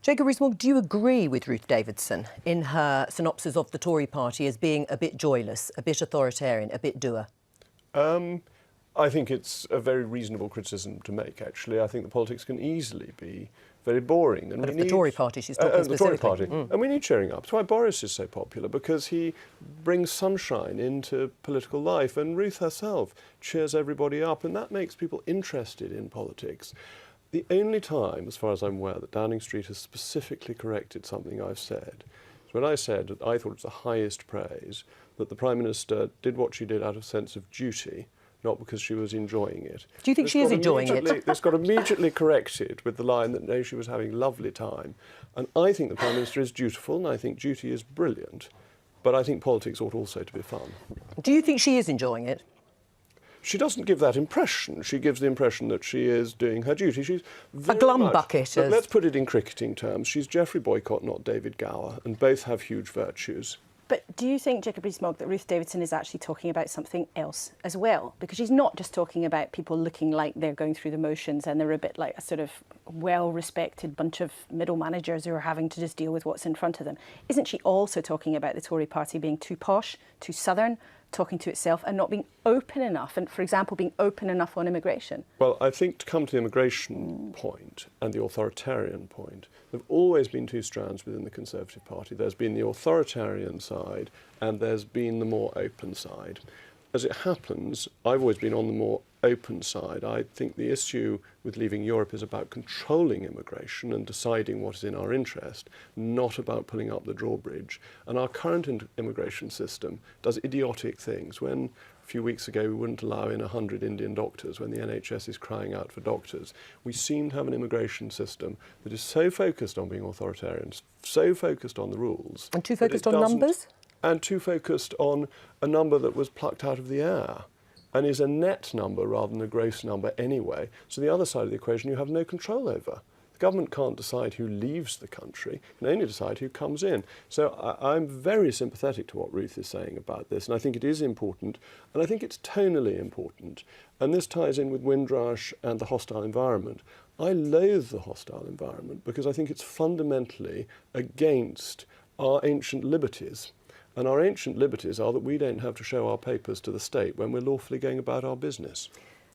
Jacob Rees-Mogg, do you agree with Ruth Davidson in her synopsis of the Tory party as being a bit joyless, a bit authoritarian, a bit dour? I think it's a very reasonable criticism to make, actually. I think the politics can easily be very boring. And but of the Tory party, she's talking specifically. The Tory party. And we need cheering up. That's why Boris is so popular, because he brings sunshine into political life, and Ruth herself cheers everybody up, and that makes people interested in politics. The only time, as far as I'm aware, that Downing Street has specifically corrected something I've said is when I said that I thought it was the highest praise that the Prime Minister did what she did out of sense of duty, not because she was enjoying it. Do you think she is enjoying it? This got immediately corrected with the line that, no, she was having a lovely time. And I think the Prime Minister is dutiful, and I think duty is brilliant. But I think politics ought also to be fun. Do you think she is enjoying it? She doesn't give that impression. She gives the impression that she is doing her duty. She's a glum bucket. Let's put it in cricketing terms. She's Geoffrey Boycott, not David Gower, and both have huge virtues. But do you think, Jacob Rees-Mogg, that Ruth Davidson is actually talking about something else as well? Because she's not just talking about people looking like they're going through the motions and they're a bit like a sort of well-respected bunch of middle managers who are having to just deal with what's in front of them. Isn't she also talking about the Tory party being too posh, too southern, talking to itself and not being open enough, and, for example, being open enough on immigration? Well, I think to come to the immigration point and the authoritarian point, there have always been two strands within the Conservative Party. There's been the authoritarian side and there's been the more open side. As it happens, I've always been on the more open side. I think the issue with leaving Europe is about controlling immigration and deciding what is in our interest, not about pulling up the drawbridge. And our current immigration system does idiotic things. When a few weeks ago we wouldn't allow in 100 Indian doctors when the NHS is crying out for doctors, we seem to have an immigration system that is so focused on being authoritarian, so focused on the rules. And too focused on numbers? And too focused on a number that was plucked out of the air and is a net number rather than a gross number anyway. So the other side of the equation you have no control over. The government can't decide who leaves the country, it can only decide who comes in. So I'm very sympathetic to what Ruth is saying about this, and I think it is important, and I think it's tonally important. And this ties in with Windrush and the hostile environment. I loathe the hostile environment because I think it's fundamentally against our ancient liberties. And our ancient liberties are that we don't have to show our papers to the state when we're lawfully going about our business.